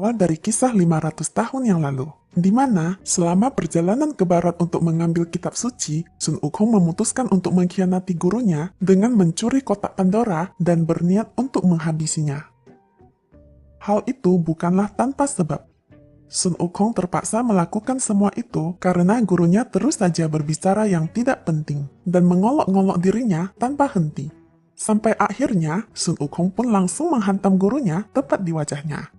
berawal dari kisah 500 tahun yang lalu, di mana selama perjalanan ke barat untuk mengambil kitab suci, Sun Wukong memutuskan untuk mengkhianati gurunya dengan mencuri kotak Pandora dan berniat untuk menghabisinya. Hal itu bukanlah tanpa sebab. Sun Wukong terpaksa melakukan semua itu karena gurunya terus saja berbicara yang tidak penting dan mengolok-ngolok dirinya tanpa henti. Sampai akhirnya, Sun Wukong pun langsung menghantam gurunya tepat di wajahnya.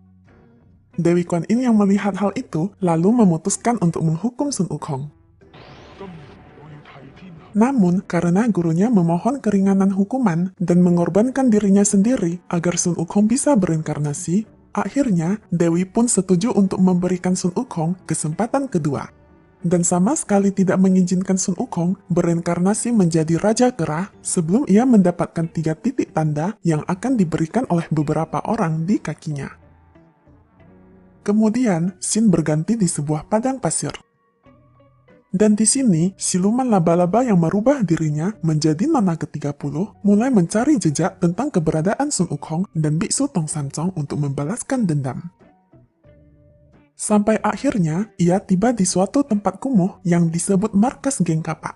Dewi Kuan Yin yang melihat hal itu, lalu memutuskan untuk menghukum Sun Wukong. Namun, karena gurunya memohon keringanan hukuman dan mengorbankan dirinya sendiri agar Sun Wukong bisa berinkarnasi, akhirnya Dewi pun setuju untuk memberikan Sun Wukong kesempatan kedua. Dan sama sekali tidak mengizinkan Sun Wukong berinkarnasi menjadi Raja Kera sebelum ia mendapatkan 3 titik tanda yang akan diberikan oleh beberapa orang di kakinya. Kemudian, scene berganti di sebuah padang pasir. Dan di sini, siluman laba-laba yang merubah dirinya menjadi nona ke-30 mulai mencari jejak tentang keberadaan Sun Wukong dan Biksu Tong Samcong untuk membalaskan dendam. Sampai akhirnya, ia tiba di suatu tempat kumuh yang disebut markas geng kapak.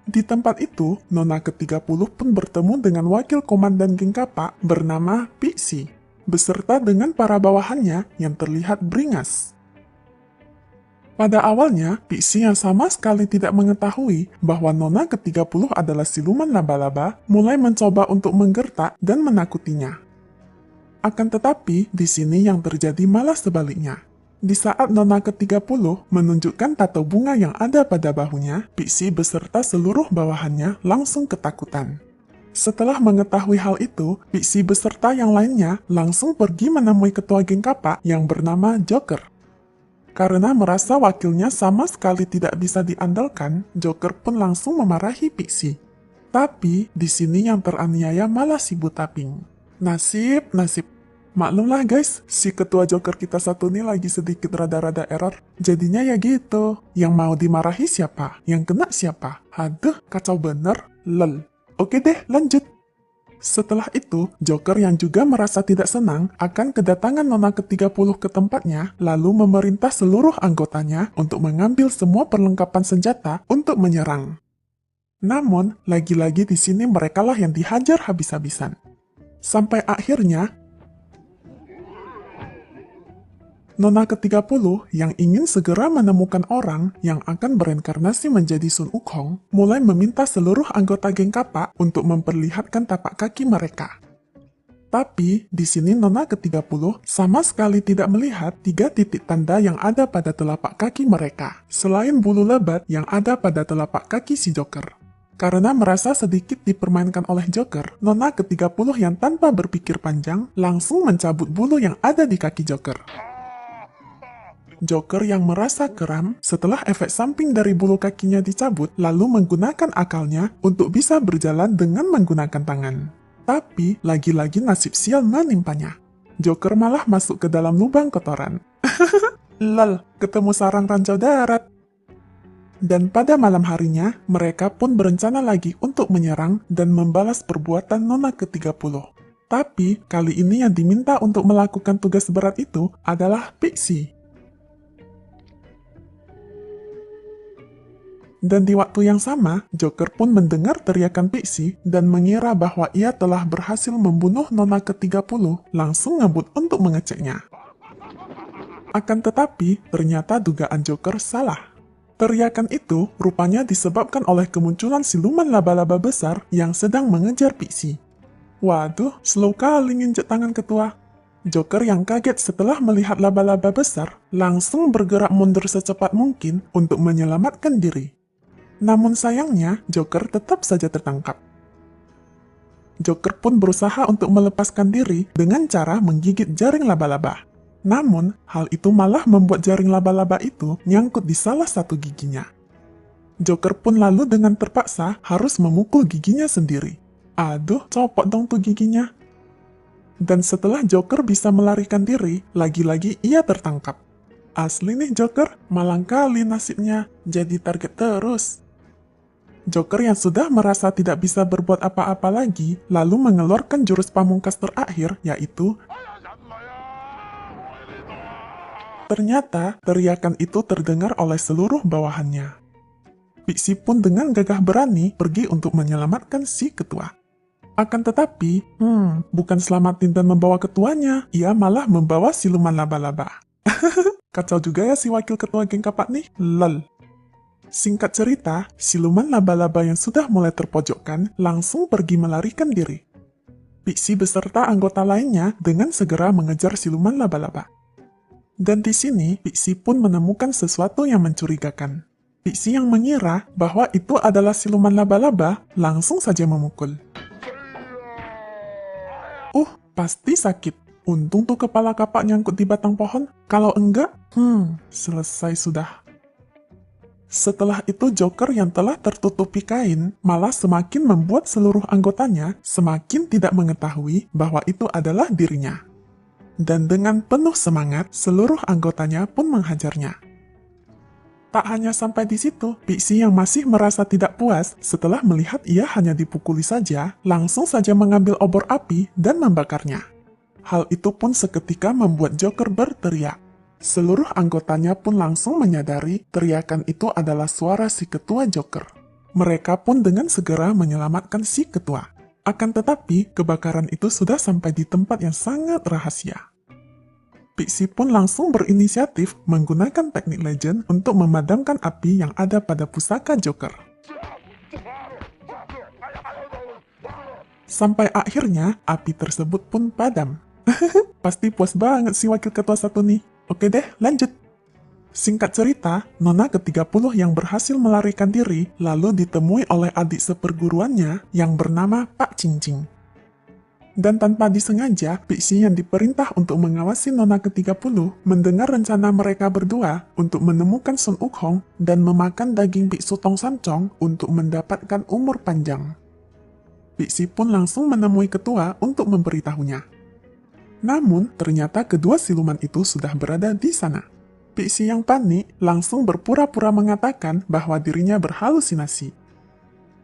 Di tempat itu, nona ke-30 pun bertemu dengan wakil komandan geng kapak bernama Pixie, beserta dengan para bawahannya yang terlihat beringas. Pada awalnya, Pixie yang sama sekali tidak mengetahui bahwa nona ke-30 adalah siluman laba-laba mulai mencoba untuk menggertak dan menakutinya. Akan tetapi, di sini yang terjadi malah sebaliknya. Di saat nona ke-30 menunjukkan tato bunga yang ada pada bahunya, Pixie beserta seluruh bawahannya langsung ketakutan. Setelah mengetahui hal itu, Pixie beserta yang lainnya langsung pergi menemui ketua geng kapak yang bernama Joker. Karena merasa wakilnya sama sekali tidak bisa diandalkan, Joker pun langsung memarahi Pixie. Tapi, di sini yang teraniaya malah si buta pink. Nasib. Maklumlah guys, si ketua Joker kita satu ini lagi sedikit rada-rada error. Jadinya ya gitu. Yang mau dimarahi siapa? Yang kena siapa? Aduh, kacau bener. Lol. Oke deh, lanjut. Setelah itu, Joker yang juga merasa tidak senang akan kedatangan nona ke-30 ke tempatnya, lalu memerintah seluruh anggotanya untuk mengambil semua perlengkapan senjata untuk menyerang. Namun, lagi-lagi di sini merekalah yang dihajar habis-habisan. Sampai akhirnya, nona ke-30 yang ingin segera menemukan orang yang akan berinkarnasi menjadi Sun Wukong mulai meminta seluruh anggota geng kapak untuk memperlihatkan tapak kaki mereka. Tapi, di sini nona ke-30 sama sekali tidak melihat 3 titik tanda yang ada pada telapak kaki mereka, selain bulu lebat yang ada pada telapak kaki si Joker. Karena merasa sedikit dipermainkan oleh Joker, nona ke-30 yang tanpa berpikir panjang langsung mencabut bulu yang ada di kaki Joker. Joker yang merasa geram setelah efek samping dari bulu kakinya dicabut, lalu menggunakan akalnya untuk bisa berjalan dengan menggunakan tangan. Tapi, lagi-lagi nasib sial menimpanya. Joker malah masuk ke dalam lubang kotoran. Lol, ketemu sarang ranjau darat. Dan pada malam harinya, mereka pun berencana lagi untuk menyerang dan membalas perbuatan nona ke-30. Tapi, kali ini yang diminta untuk melakukan tugas berat itu adalah Pixie. Dan di waktu yang sama, Joker pun mendengar teriakan Pixie dan mengira bahwa ia telah berhasil membunuh nona ke-30, langsung ngebut untuk mengeceknya. Akan tetapi, ternyata dugaan Joker salah. Teriakan itu rupanya disebabkan oleh kemunculan siluman laba-laba besar yang sedang mengejar Pixie. Waduh, slow kali nginjek tangan ketua. Joker yang kaget setelah melihat laba-laba besar, langsung bergerak mundur secepat mungkin untuk menyelamatkan diri. Namun sayangnya, Joker tetap saja tertangkap. Joker pun berusaha untuk melepaskan diri dengan cara menggigit jaring laba-laba. Namun, hal itu malah membuat jaring laba-laba itu nyangkut di salah satu giginya. Joker pun lalu dengan terpaksa harus memukul giginya sendiri. Aduh, copot dong tuh giginya. Dan setelah Joker bisa melarikan diri, lagi-lagi ia tertangkap. Asli nih Joker, malang kali nasibnya, jadi target terus. Joker yang sudah merasa tidak bisa berbuat apa-apa lagi, lalu mengeluarkan jurus pamungkas terakhir, yaitu Ternyata, teriakan itu terdengar oleh seluruh bawahannya. Pixie pun dengan gagah berani pergi untuk menyelamatkan si ketua. Akan tetapi, bukan selamatin dan membawa ketuanya, ia malah membawa siluman laba-laba. Kacau juga ya si wakil ketua geng kapak nih, lol. Singkat cerita, siluman laba-laba yang sudah mulai terpojokkan langsung pergi melarikan diri. Pixie beserta anggota lainnya dengan segera mengejar siluman laba-laba. Dan di sini, Pixie pun menemukan sesuatu yang mencurigakan. Pixie yang mengira bahwa itu adalah siluman laba-laba langsung saja memukul. Pasti sakit. Untung tuh kepala kapak nyangkut di batang pohon. Kalau enggak, selesai sudah. Setelah itu Joker yang telah tertutupi kain malah semakin membuat seluruh anggotanya semakin tidak mengetahui bahwa itu adalah dirinya. Dan dengan penuh semangat, seluruh anggotanya pun menghajarnya. Tak hanya sampai di situ, Pixie yang masih merasa tidak puas setelah melihat ia hanya dipukuli saja, langsung saja mengambil obor api dan membakarnya. Hal itu pun seketika membuat Joker berteriak. Seluruh anggotanya pun langsung menyadari teriakan itu adalah suara si ketua Joker. Mereka pun dengan segera menyelamatkan si ketua. Akan tetapi, kebakaran itu sudah sampai di tempat yang sangat rahasia. Pixie pun langsung berinisiatif menggunakan teknik legend untuk memadamkan api yang ada pada pusaka Joker. Sampai akhirnya, api tersebut pun padam. Pasti puas banget si wakil ketua satu nih. Oke deh, lanjut. Singkat cerita, Nona ke-30 yang berhasil melarikan diri lalu ditemui oleh adik seperguruannya yang bernama Pak Cincing. Dan tanpa disengaja, Pixie yang diperintah untuk mengawasi Nona ke-30 mendengar rencana mereka berdua untuk menemukan Sun Wukong dan memakan daging biksu Tong Samcong untuk mendapatkan umur panjang. Pixie pun langsung menemui ketua untuk memberitahunya. Namun, ternyata kedua siluman itu sudah berada di sana. Pixie yang panik langsung berpura-pura mengatakan bahwa dirinya berhalusinasi.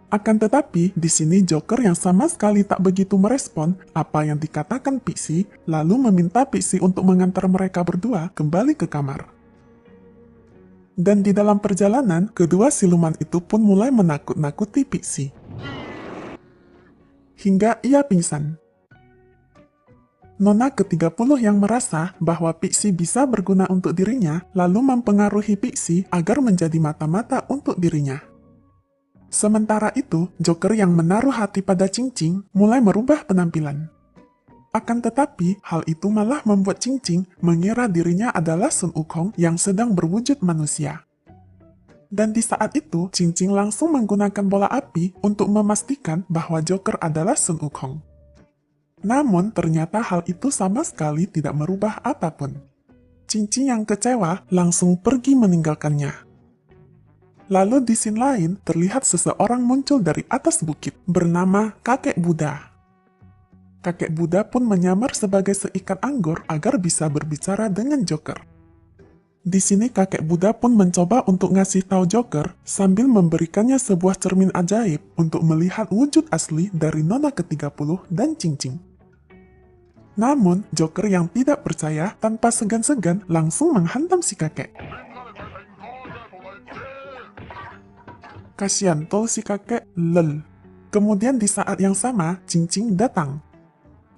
Akan tetapi, di sini Joker yang sama sekali tak begitu merespon apa yang dikatakan Pixie, lalu meminta Pixie untuk mengantar mereka berdua kembali ke kamar. Dan di dalam perjalanan, kedua siluman itu pun mulai menakut-nakuti Pixie. Hingga ia pingsan. Nona ke-30 yang merasa bahwa Pixie bisa berguna untuk dirinya, lalu mempengaruhi Pixie agar menjadi mata-mata untuk dirinya. Sementara itu, Joker yang menaruh hati pada Cincing mulai merubah penampilan. Akan tetapi, hal itu malah membuat Cincing mengira dirinya adalah Sun Wukong yang sedang berwujud manusia. Dan di saat itu, Cincing langsung menggunakan bola api untuk memastikan bahwa Joker adalah Sun Wukong. Namun, ternyata hal itu sama sekali tidak merubah apapun. Cincing yang kecewa langsung pergi meninggalkannya. Lalu di scene lain, terlihat seseorang muncul dari atas bukit, bernama Kakek Buddha. Kakek Buddha pun menyamar sebagai seikat anggur agar bisa berbicara dengan Joker. Di sini Kakek Buddha pun mencoba untuk ngasih tahu Joker sambil memberikannya sebuah cermin ajaib untuk melihat wujud asli dari Nona ke-30 dan Cincing. Namun, Joker yang tidak percaya tanpa segan-segan langsung menghantam si kakek. Kasian tol si kakek, lel. Kemudian di saat yang sama, Cincing datang.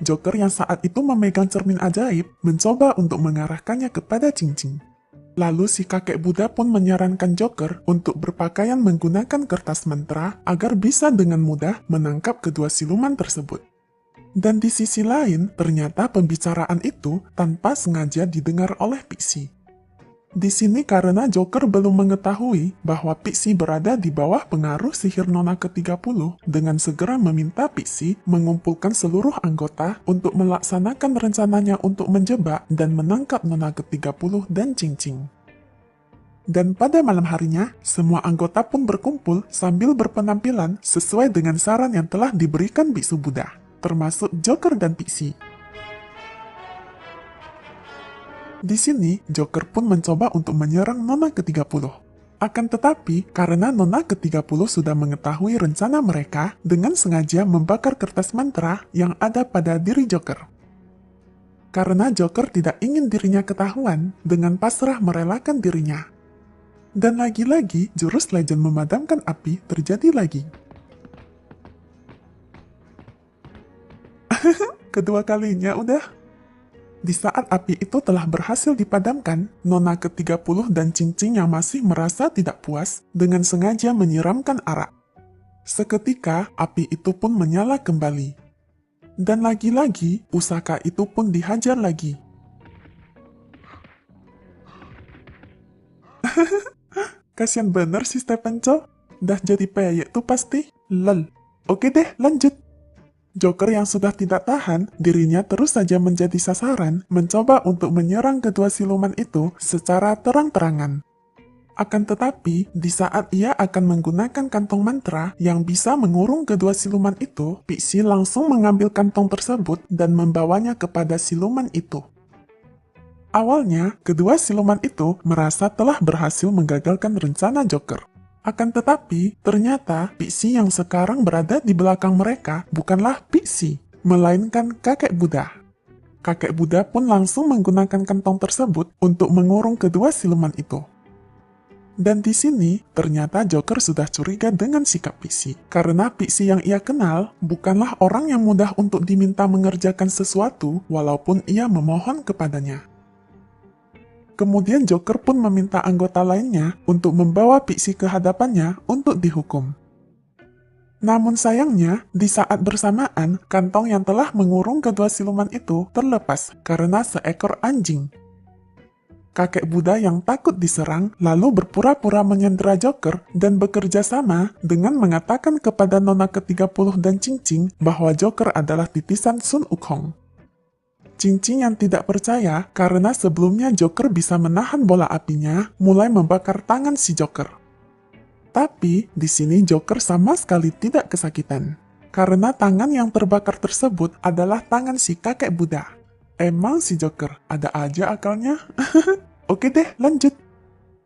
Joker yang saat itu memegang cermin ajaib mencoba untuk mengarahkannya kepada Cincing. Lalu si kakek Buddha pun menyarankan Joker untuk berpakaian menggunakan kertas mantra agar bisa dengan mudah menangkap kedua siluman tersebut. Dan di sisi lain, ternyata pembicaraan itu tanpa sengaja didengar oleh Pixie. Di sini karena Joker belum mengetahui bahwa Pixie berada di bawah pengaruh sihir Nona ke-30 dengan segera meminta Pixie mengumpulkan seluruh anggota untuk melaksanakan rencananya untuk menjebak dan menangkap Nona ke-30 dan Cincing. Dan pada malam harinya, semua anggota pun berkumpul sambil berpenampilan sesuai dengan saran yang telah diberikan Biksu Buddha, termasuk Joker dan Pixie. Di sini, Joker pun mencoba untuk menyerang Nona ke-30. Akan tetapi, karena Nona ke-30 sudah mengetahui rencana mereka dengan sengaja membakar kertas mantra yang ada pada diri Joker. karena Joker tidak ingin dirinya ketahuan dengan pasrah merelakan dirinya. Dan lagi-lagi, jurus legend memadamkan api terjadi lagi. Kedua kalinya udah. Di saat api itu telah berhasil dipadamkan, Nona ke-30 dan Cincin yang masih merasa tidak puas dengan sengaja menyiramkan arak. Seketika, api itu pun menyala kembali. Dan lagi-lagi, pusaka itu pun dihajar lagi. Kasian bener si Stephen Chow. Dah jadi peyek tuh pasti. Lol. Oke deh, lanjut. Joker yang sudah tidak tahan, dirinya terus saja menjadi sasaran, mencoba untuk menyerang kedua siluman itu secara terang-terangan. Akan tetapi, di saat ia akan menggunakan kantong mantra yang bisa mengurung kedua siluman itu, Pixie langsung mengambil kantong tersebut dan membawanya kepada siluman itu. Awalnya, kedua siluman itu merasa telah berhasil menggagalkan rencana Joker. Akan tetapi, ternyata Pixie yang sekarang berada di belakang mereka bukanlah Pixie, melainkan kakek Buddha. Kakek Buddha pun langsung menggunakan kantong tersebut untuk mengurung kedua siluman itu. Dan di sini, ternyata Joker sudah curiga dengan sikap Pixie, karena Pixie yang ia kenal bukanlah orang yang mudah untuk diminta mengerjakan sesuatu walaupun ia memohon kepadanya. Kemudian Joker pun meminta anggota lainnya untuk membawa Pixie ke hadapannya untuk dihukum. Namun sayangnya, di saat bersamaan, kantong yang telah mengurung kedua siluman itu terlepas karena seekor anjing. Kakek Buddha yang takut diserang lalu berpura-pura menyandera Joker dan bekerja sama dengan mengatakan kepada Nona ke-30 dan Cincin bahwa Joker adalah titisan Sun Wukong. Cincin yang tidak percaya karena sebelumnya Joker bisa menahan bola apinya mulai membakar tangan si Joker. Tapi di sini Joker sama sekali tidak kesakitan karena tangan yang terbakar tersebut adalah tangan si kakek Buddha. Emang si Joker ada aja akalnya. Oke deh, lanjut.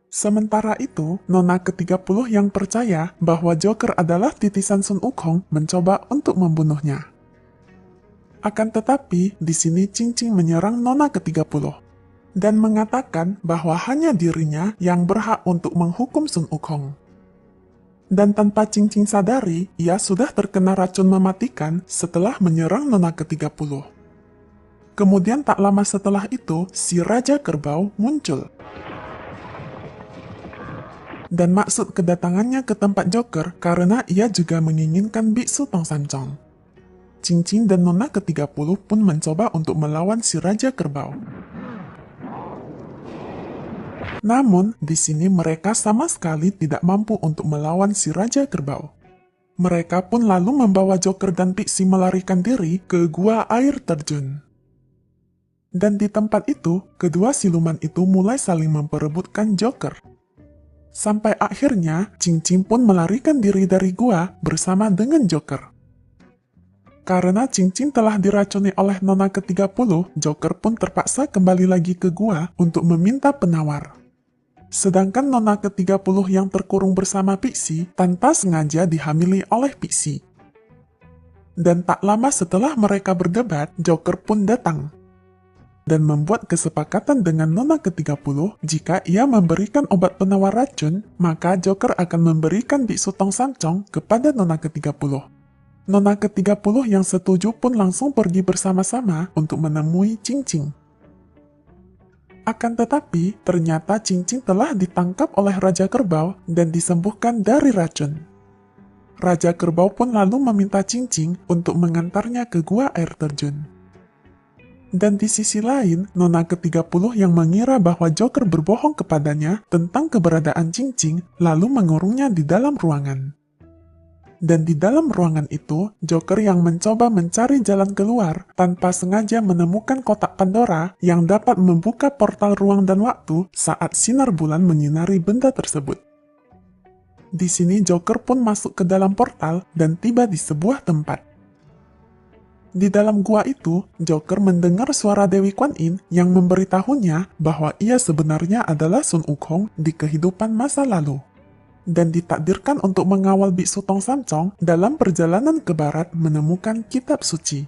Sementara itu, Nona ke-30 yang percaya bahwa Joker adalah titisan Sun Wukong mencoba untuk membunuhnya. Akan tetapi, di sini Cincin menyerang Nona ke-30 dan mengatakan bahwa hanya dirinya yang berhak untuk menghukum Sun Wukong. Dan tanpa Cincin sadari, ia sudah terkena racun mematikan setelah menyerang Nona ke-30. Kemudian tak lama setelah itu, si Raja Kerbau muncul. Dan maksud kedatangannya ke tempat Joker karena ia juga menginginkan biksu Tong Sancong. Cincin dan Nona ke-30 pun mencoba untuk melawan si Raja Kerbau. Namun, di sini mereka sama sekali tidak mampu untuk melawan si Raja Kerbau. Mereka pun lalu membawa Joker dan Pixie melarikan diri ke gua air terjun. Dan di tempat itu, kedua siluman itu mulai saling memperebutkan Joker. Sampai akhirnya, Cincin pun melarikan diri dari gua bersama dengan Joker. Karena Cincin telah diracuni oleh Nona ke-30, Joker pun terpaksa kembali lagi ke gua untuk meminta penawar. Sedangkan Nona ke-30 yang terkurung bersama Pixie tanpa sengaja dihamili oleh Pixie. Dan tak lama setelah mereka berdebat, Joker pun datang dan membuat kesepakatan dengan Nona ke-30 jika ia memberikan obat penawar racun, maka Joker akan memberikan biksu Tong Sancong kepada Nona ke-30. Nona ke-30 yang setuju pun langsung pergi bersama-sama untuk menemui Cincin. Akan tetapi, ternyata Cincin telah ditangkap oleh Raja Kerbau dan disembuhkan dari racun. Raja Kerbau pun lalu meminta Cincin untuk mengantarnya ke gua air terjun. Dan di sisi lain, Nona ke-30 yang mengira bahwa Joker berbohong kepadanya tentang keberadaan Cincin lalu mengurungnya di dalam ruangan. Dan di dalam ruangan itu, Joker yang mencoba mencari jalan keluar tanpa sengaja menemukan kotak Pandora yang dapat membuka portal ruang dan waktu saat sinar bulan menyinari benda tersebut. Di sini Joker pun masuk ke dalam portal dan tiba di sebuah tempat. Di dalam gua itu, Joker mendengar suara Dewi Kuan Yin yang memberitahunya bahwa ia sebenarnya adalah Sun Wukong di kehidupan masa lalu. Dan ditakdirkan untuk mengawal biksu Tong Sancong dalam perjalanan ke barat menemukan kitab suci.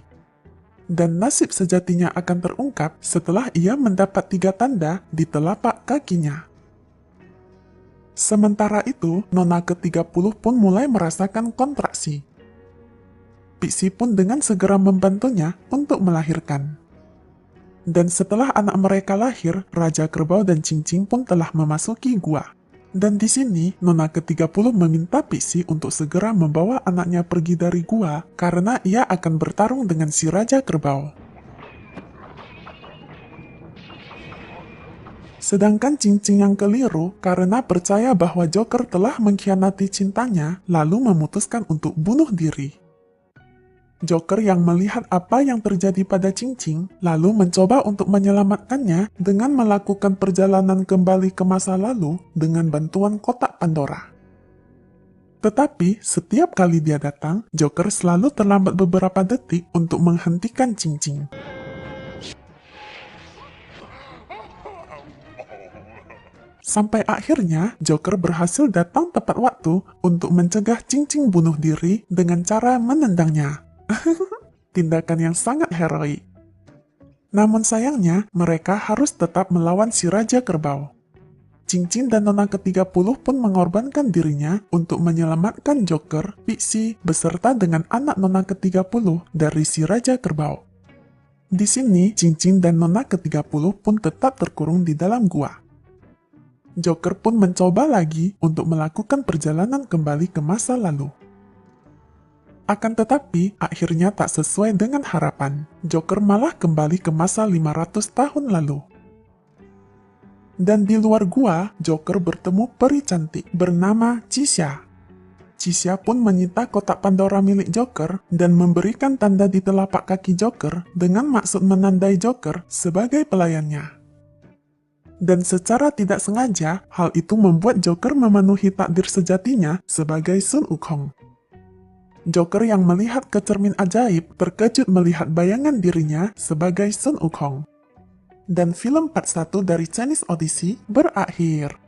dan nasib sejatinya akan terungkap setelah ia mendapat 3 tanda di telapak kakinya. Sementara itu, nona ke-30 pun mulai merasakan kontraksi. Pixie pun dengan segera membantunya untuk melahirkan. Dan setelah anak mereka lahir, Raja Kerbau dan Cincin pun telah memasuki gua. Dan di sini, nona ke-30 meminta Pixie untuk segera membawa anaknya pergi dari gua karena ia akan bertarung dengan si Raja Kerbau. Sedangkan Cincin yang keliru karena percaya bahwa Joker telah mengkhianati cintanya, lalu memutuskan untuk bunuh diri. Joker yang melihat apa yang terjadi pada Cincin, lalu mencoba untuk menyelamatkannya dengan melakukan perjalanan kembali ke masa lalu dengan bantuan kotak Pandora. Tetapi, setiap kali dia datang, Joker selalu terlambat beberapa detik untuk menghentikan Cincin. Sampai akhirnya, Joker berhasil datang tepat waktu untuk mencegah Cincin bunuh diri dengan cara menendangnya. Tindakan yang sangat heroik. Namun sayangnya, mereka harus tetap melawan si Raja Kerbau. Cincin dan nona ke-30 pun mengorbankan dirinya untuk menyelamatkan Joker, Pixie, beserta dengan anak nona ke-30 dari si Raja Kerbau. Di sini, Cincin dan nona ke-30 pun tetap terkurung di dalam gua. Joker pun mencoba lagi untuk melakukan perjalanan kembali ke masa lalu. Akan tetapi, akhirnya tak sesuai dengan harapan. Joker malah kembali ke masa 500 tahun lalu. Dan di luar gua, Joker bertemu peri cantik bernama Cisha. Cisha pun menyita kotak Pandora milik Joker dan memberikan tanda di telapak kaki Joker dengan maksud menandai Joker sebagai pelayannya. Dan secara tidak sengaja, hal itu membuat Joker memenuhi takdir sejatinya sebagai Sun Wukong. Joker yang melihat ke cermin ajaib terkejut melihat bayangan dirinya sebagai Sun Wukong. Dan film part 1 dari Chinese Odyssey berakhir.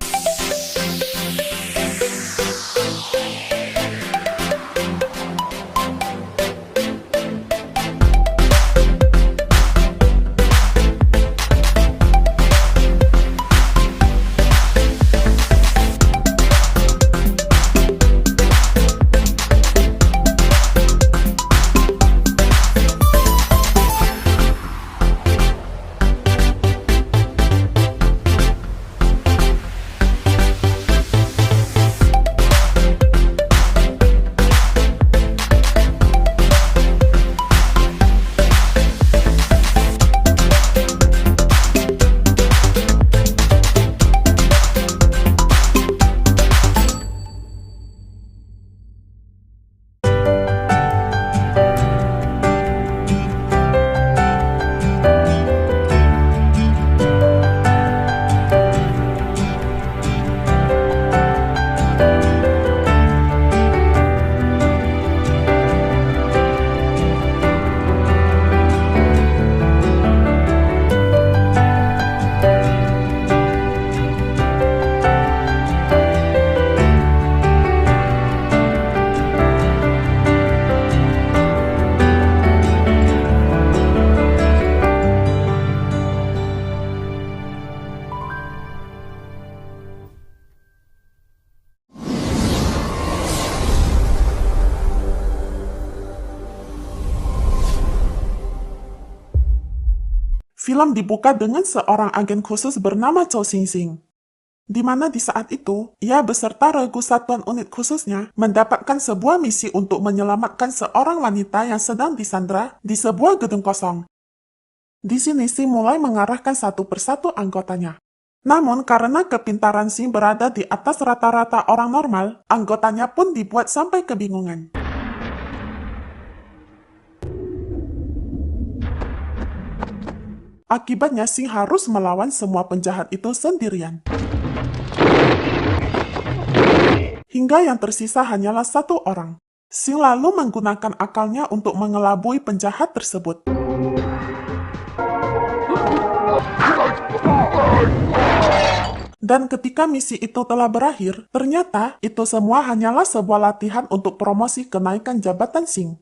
Film dibuka dengan seorang agen khusus bernama Chow Sing Sing, di mana di saat itu, ia beserta regu satuan unit khususnya mendapatkan sebuah misi untuk menyelamatkan seorang wanita yang sedang disandra di sebuah gedung kosong. Di sini Sing mulai mengarahkan satu persatu anggotanya. Namun karena kepintaran Sing berada di atas rata-rata orang normal, anggotanya pun dibuat sampai kebingungan. Akibatnya Sing harus melawan semua penjahat itu sendirian. Hingga yang tersisa hanyalah satu orang. Sing lalu menggunakan akalnya untuk mengelabui penjahat tersebut. Dan ketika misi itu telah berakhir, ternyata itu semua hanyalah sebuah latihan untuk promosi kenaikan jabatan Sing.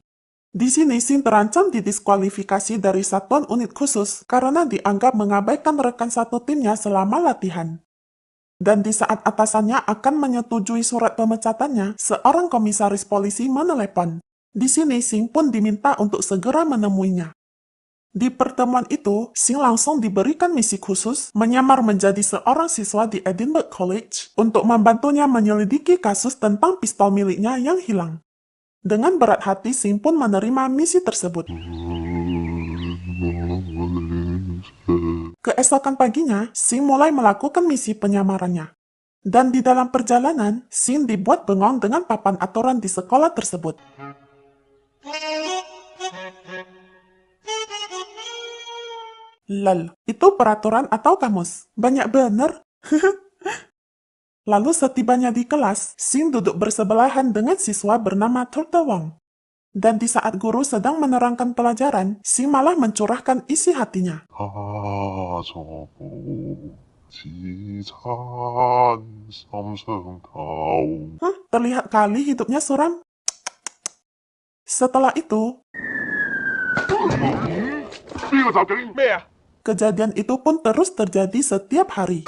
Di sini Sing terancam didiskualifikasi dari satuan unit khusus karena dianggap mengabaikan rekan satu timnya selama latihan. Dan di saat atasannya akan menyetujui surat pemecatannya, seorang komisaris polisi menelepon. Di sini Sing pun diminta untuk segera menemuinya. Di pertemuan itu, Sing langsung diberikan misi khusus menyamar menjadi seorang siswa di Edinburgh College untuk membantunya menyelidiki kasus tentang pistol miliknya yang hilang. Dengan berat hati, Sing pun menerima misi tersebut. Keesokan paginya, Sing mulai melakukan misi penyamarannya. Dan di dalam perjalanan, Sing dibuat bengong dengan papan aturan di sekolah tersebut. Lol, itu peraturan atau kamus? Banyak bener. Lalu setibanya di kelas, Sing duduk bersebelahan dengan siswa bernama Turtle Wong. Dan di saat guru sedang menerangkan pelajaran, Sing malah mencurahkan isi hatinya. Terlihat kali hidupnya suram. Setelah itu, kejadian itu pun terus terjadi setiap hari.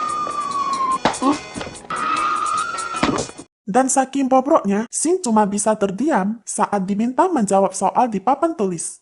Dan saking bobroknya, Sing cuma bisa terdiam saat diminta menjawab soal di papan tulis.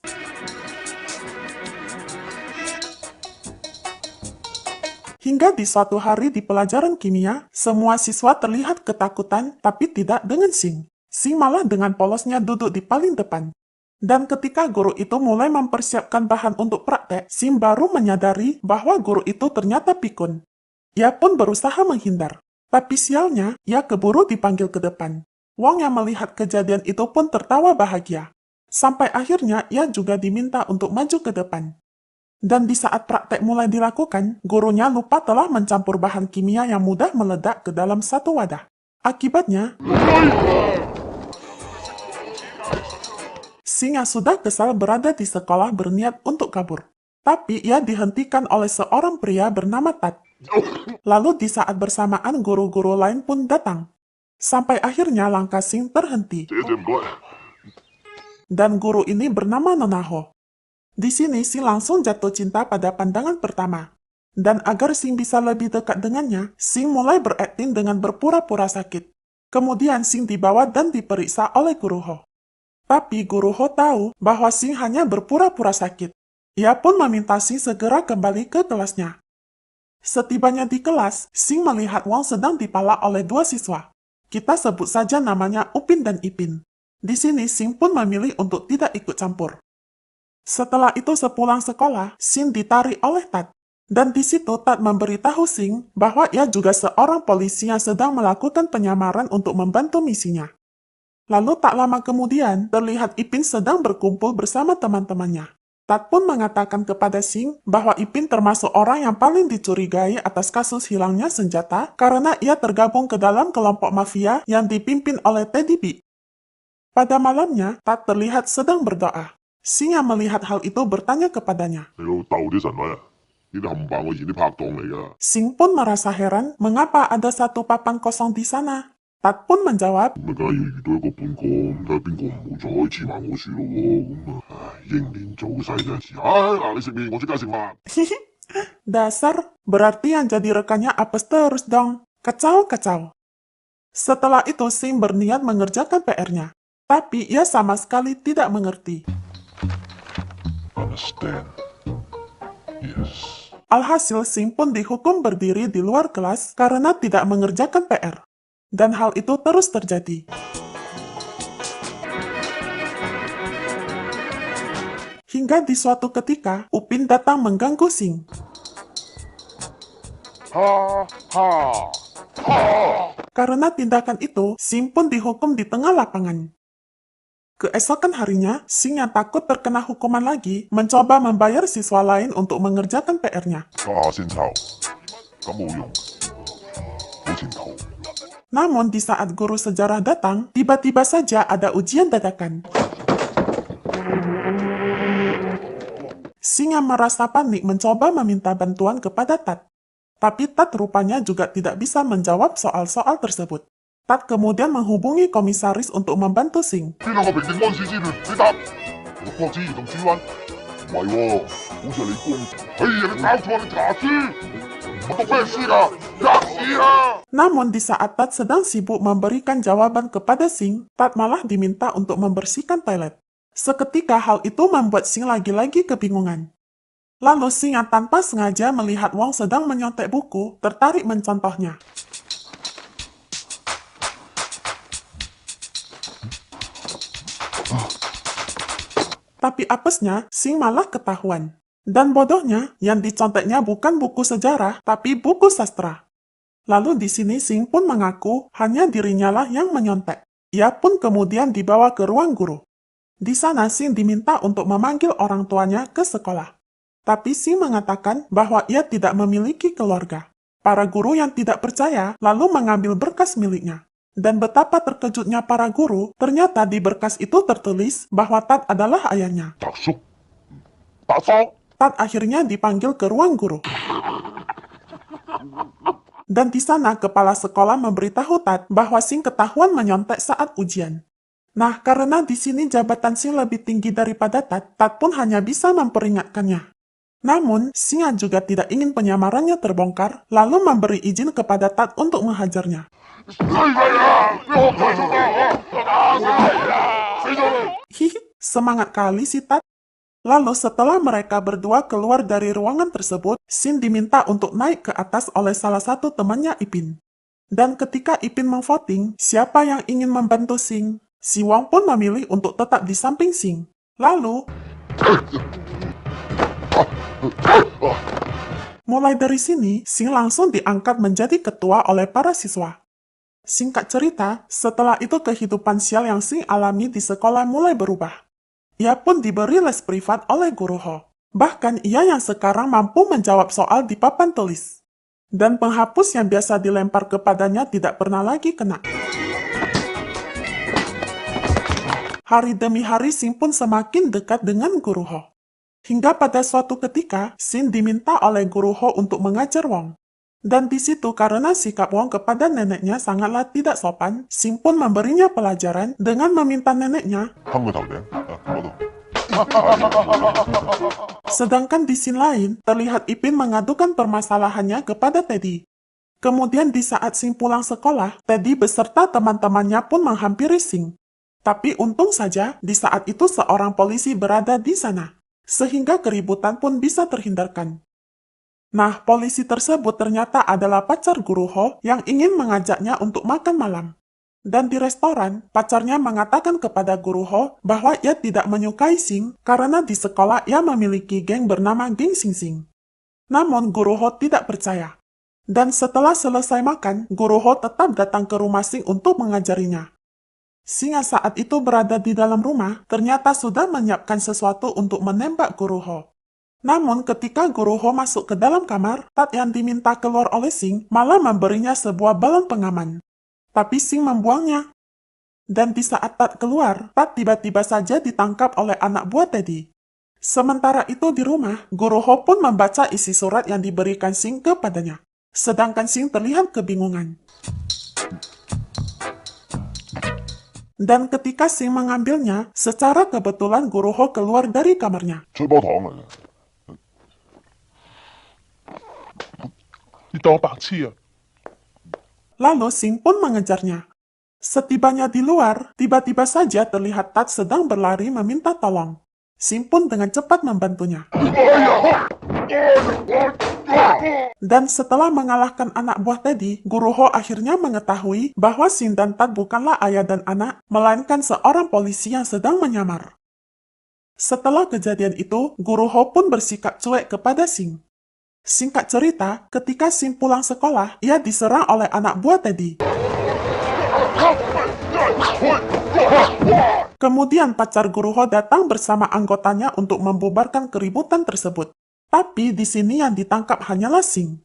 Hingga di suatu hari di pelajaran kimia, semua siswa terlihat ketakutan, tapi tidak dengan Sing. Sing malah dengan polosnya duduk di paling depan. Dan ketika guru itu mulai mempersiapkan bahan untuk praktek, Sing baru menyadari bahwa guru itu ternyata pikun. Ia pun berusaha menghindar. Tapi sialnya, ia keburu dipanggil ke depan. Wong yang melihat kejadian itu pun tertawa bahagia. Sampai akhirnya ia juga diminta untuk maju ke depan. Dan di saat praktek mulai dilakukan, gurunya lupa telah mencampur bahan kimia yang mudah meledak ke dalam satu wadah. Akibatnya, Sing yang sudah kesal berada di sekolah berniat untuk kabur. Tapi ia dihentikan oleh seorang pria bernama Tat. Lalu di saat bersamaan guru-guru lain pun datang. Sampai akhirnya langkah Sing terhenti. Dan guru ini bernama Nona Ho. Di sini Sing langsung jatuh cinta pada pandangan pertama. Dan agar Sing bisa lebih dekat dengannya, Sing mulai berakting dengan berpura-pura sakit. Kemudian Sing dibawa dan diperiksa oleh Guru Ho. Tapi Guru Ho tahu bahwa Sing hanya berpura-pura sakit. Ia pun meminta Sing segera kembali ke kelasnya. Setibanya di kelas, Sing melihat Wong sedang dipalak oleh dua siswa. Kita sebut saja namanya Upin dan Ipin. Di sini Sing pun memilih untuk tidak ikut campur. Setelah itu sepulang sekolah, Sing ditarik oleh Tat. Dan di situ Tat memberitahu Sing bahwa ia juga seorang polisi yang sedang melakukan penyamaran untuk membantu misinya. Lalu tak lama kemudian, terlihat Ipin sedang berkumpul bersama teman-temannya. Tat pun mengatakan kepada Sing bahwa Ipin termasuk orang yang paling dicurigai atas kasus hilangnya senjata karena ia tergabung ke dalam kelompok mafia yang dipimpin oleh Teddy B. Pada malamnya, Tat terlihat sedang berdoa. Sing yang melihat hal itu bertanya kepadanya. Sing pun merasa heran mengapa ada satu papan kosong di sana. Tat pun menjawab, dasar, berarti yang jadi rekannya apes terus dong. Kacau. Setelah itu Sing berniat mengerjakan PR-nya. Tapi ia sama sekali tidak mengerti. Alhasil Sing pun dihukum berdiri di luar kelas karena tidak mengerjakan PR. Dan hal itu terus terjadi. Hingga di suatu ketika, Upin datang mengganggu Sing. Karena tindakan itu, Sing pun dihukum di tengah lapangan. Keesokan harinya, Sing yang takut terkena hukuman lagi, mencoba membayar siswa lain untuk mengerjakan PR-nya. Namun di saat guru sejarah datang, tiba-tiba saja ada ujian dadakan. Sing yang merasa panik mencoba meminta bantuan kepada Tat. Tapi Tat rupanya juga tidak bisa menjawab soal-soal tersebut. Tat kemudian menghubungi komisaris untuk membantu Sing. 國子兒同轉運，唔係喎，好似係你公。哎呀，你搞錯，你查書，我讀咩書㗎？吔屎啊！ Namun di saat Tat sedang sibuk memberikan jawaban kepada Sing, Tat malah diminta untuk membersihkan toilet. Seketika hal itu membuat Sing lagi-lagi kebingungan. Lalu Sing yang tanpa sengaja melihat Wong sedang menyontek buku, tertarik mencontohnya. Tapi apesnya, Sing malah ketahuan. Dan bodohnya, yang diconteknya bukan buku sejarah, tapi buku sastra. Lalu di sini Sing pun mengaku hanya dirinya lah yang menyontek. Ia pun kemudian dibawa ke ruang guru. Di sana Sing diminta untuk memanggil orang tuanya ke sekolah. Tapi Sing mengatakan bahwa ia tidak memiliki keluarga. Para guru yang tidak percaya lalu mengambil berkas miliknya. Dan betapa terkejutnya para guru, ternyata di berkas itu tertulis bahwa Tat adalah ayahnya. Tat akhirnya dipanggil ke ruang guru. Dan di sana kepala sekolah memberitahu Tat bahwa Sing ketahuan menyontek saat ujian. Nah, karena di sini jabatan Sing lebih tinggi daripada Tat, Tat pun hanya bisa memperingatkannya. Namun, Sing juga tidak ingin penyamarannya terbongkar, lalu memberi izin kepada Tat untuk menghajarnya. Hihi, semangat kali si Tat. Lalu setelah mereka berdua keluar dari ruangan tersebut, Sing diminta untuk naik ke atas oleh salah satu temannya Ipin. Dan ketika Ipin memvoting siapa yang ingin membantu Sing, si Wong pun memilih untuk tetap di samping Sing. Lalu, mulai dari sini, Sing langsung diangkat menjadi ketua oleh para siswa. Singkat cerita, setelah itu kehidupan sial yang Sing alami di sekolah mulai berubah. Ia pun diberi les privat oleh guru Ho. Bahkan ia yang sekarang mampu menjawab soal di papan tulis. Dan penghapus yang biasa dilempar kepadanya tidak pernah lagi kena. Hari demi hari Sing pun semakin dekat dengan guru Ho. Hingga pada suatu ketika, Sing diminta oleh guru Ho untuk mengajar Wong. Dan di situ karena sikap Wong kepada neneknya sangatlah tidak sopan, Sing pun memberinya pelajaran dengan meminta neneknya. Sedangkan di scene lain, terlihat Ipin mengadukan permasalahannya kepada Teddy. Kemudian di saat Sing pulang sekolah, Teddy beserta teman-temannya pun menghampiri Sing. Tapi untung saja, di saat itu seorang polisi berada di sana, sehingga keributan pun bisa terhindarkan. Nah, polisi tersebut ternyata adalah pacar guru Ho yang ingin mengajaknya untuk makan malam. Dan di restoran, pacarnya mengatakan kepada guru Ho bahwa ia tidak menyukai Sing karena di sekolah ia memiliki geng bernama Geng Sing Sing. Namun guru Ho tidak percaya. Dan setelah selesai makan, guru Ho tetap datang ke rumah Sing untuk mengajarinya. Sing yang saat itu berada di dalam rumah ternyata sudah menyiapkan sesuatu untuk menembak guru Ho. Namun ketika guru Ho masuk ke dalam kamar, Tat yang diminta keluar oleh Sing malah memberinya sebuah balon pengaman. Tapi Sing membuangnya. Dan di saat Tat keluar, Tat tiba-tiba saja ditangkap oleh anak buah Teddy. Sementara itu di rumah, guru Ho pun membaca isi surat yang diberikan Sing kepadanya. Sedangkan Sing terlihat kebingungan. Dan ketika Sing mengambilnya, secara kebetulan guru Ho keluar dari kamarnya. Lalu Sing pun mengejarnya. Setibanya di luar, tiba-tiba saja terlihat Tat sedang berlari meminta tolong. Sing pun dengan cepat membantunya. Dan setelah mengalahkan anak buah Teddy, guru Ho akhirnya mengetahui bahwa Sing dan Tat bukanlah ayah dan anak, melainkan seorang polisi yang sedang menyamar. Setelah kejadian itu, guru Ho pun bersikap cuek kepada Sing. Singkat cerita, ketika Sing pulang sekolah, ia diserang oleh anak buah Teddy. Kemudian pacar guru Ho datang bersama anggotanya untuk membubarkan keributan tersebut. Tapi di sini yang ditangkap hanyalah Sing.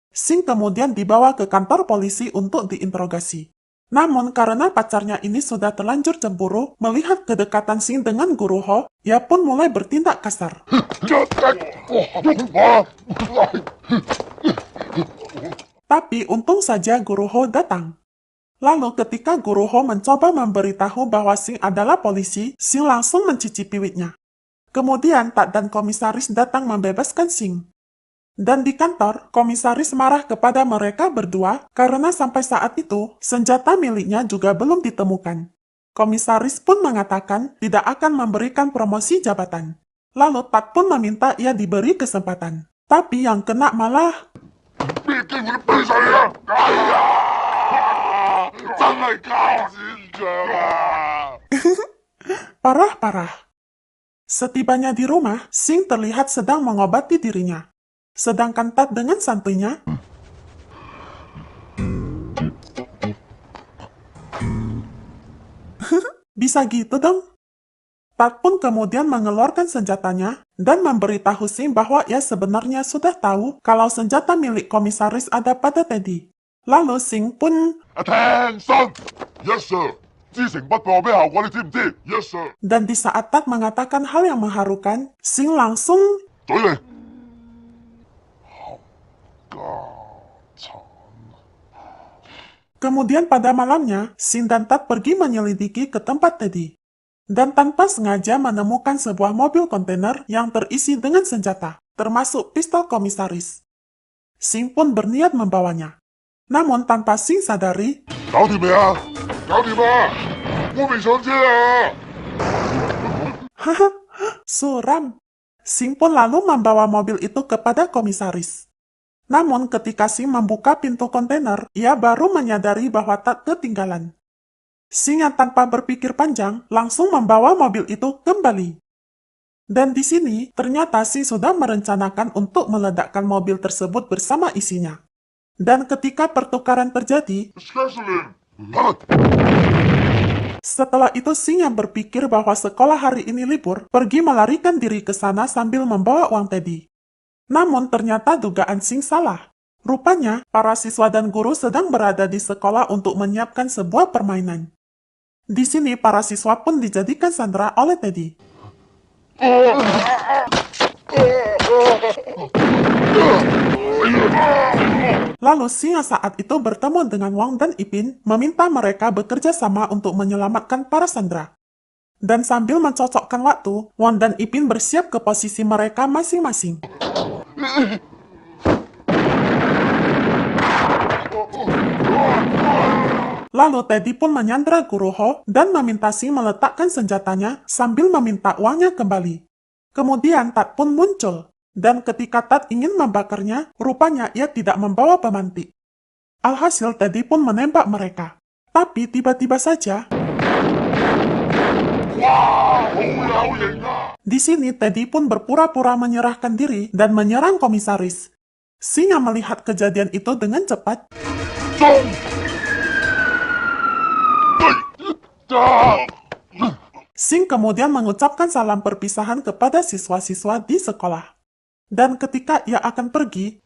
Sing kemudian dibawa ke kantor polisi untuk diinterogasi. Namun karena pacarnya ini sudah terlanjur cemburu, melihat kedekatan Sing dengan guru Ho, ia pun mulai bertindak kasar. Tapi untung saja guru Ho datang. Lalu ketika Guru Ho mencoba memberitahu bahwa Sing adalah polisi, Sing langsung mencicipi witnya. Kemudian Tat dan komisaris datang membebaskan Sing. Dan di kantor, komisaris marah kepada mereka berdua karena sampai saat itu, senjata miliknya juga belum ditemukan. Komisaris pun mengatakan tidak akan memberikan promosi jabatan. Lalu Tat pun meminta ia diberi kesempatan. Tapi yang kena malah... Bikin lebih saya. Kaya. Sangat kau Parah-parah. Setibanya di rumah, Sing terlihat sedang mengobati dirinya. Sedangkan Tat dengan santuinya, bisa gitu dong. Tat pun kemudian mengeluarkan senjatanya dan memberitahu Sing bahwa ia sebenarnya sudah tahu kalau senjata milik komisaris ada pada Teddy. Lalu Sing pun... Attention! Yes, sir. 知誠不報咩效果，你知唔知 ？Yes, sir。 Dan di saat Tat mengatakan hal yang mengharukan, Sing langsung... 嘴你。冚家鏟。 Kemudian pada malamnya, Sing dan Tat pergi menyelidiki ke tempat Teddy. Dan tanpa sengaja menemukan sebuah mobil kontainer yang terisi dengan senjata, termasuk pistol komisaris. Sing pun berniat membawanya. Namun tanpa Sing sadari, 搞掂未啊？搞掂啊！我未上車啊！ haha, suram. Sing pun lalu membawa mobil itu kepada komisaris. Namun ketika Sing membuka pintu kontainer, ia baru menyadari bahwa Tat ketinggalan. Sing yang tanpa berpikir panjang langsung membawa mobil itu kembali. Dan di sini ternyata Sing sudah merencanakan untuk meledakkan mobil tersebut bersama isinya. Dan ketika pertukaran terjadi, Scheduling。 setelah itu Sing yang berpikir bahwa sekolah hari ini libur, pergi melarikan diri ke sana sambil membawa uang Teddy. Namun ternyata dugaan Sing salah. Rupanya, para siswa dan guru sedang berada di sekolah untuk menyiapkan sebuah permainan. Di sini, para siswa pun dijadikan sandera oleh Teddy. Lalu Sing yang saat itu bertemu dengan Wang dan Ipin, meminta mereka bekerja sama untuk menyelamatkan para sandera. Dan sambil mencocokkan waktu, Wang dan Ipin bersiap ke posisi mereka masing-masing. Lalu Teddy pun menyandera Guru Ho dan meminta Sing meletakkan senjatanya sambil meminta uangnya kembali. Kemudian Tat pun muncul, dan ketika Tat ingin membakarnya, rupanya ia tidak membawa pemantik. Alhasil Teddy pun menembak mereka. Tapi tiba-tiba saja, di sini Teddy pun berpura-pura menyerahkan diri dan menyerang komisaris. Sing yang melihat kejadian itu dengan cepat, Sing kemudian mengucapkan salam perpisahan kepada siswa-siswa di sekolah. Dan ketika ia akan pergi,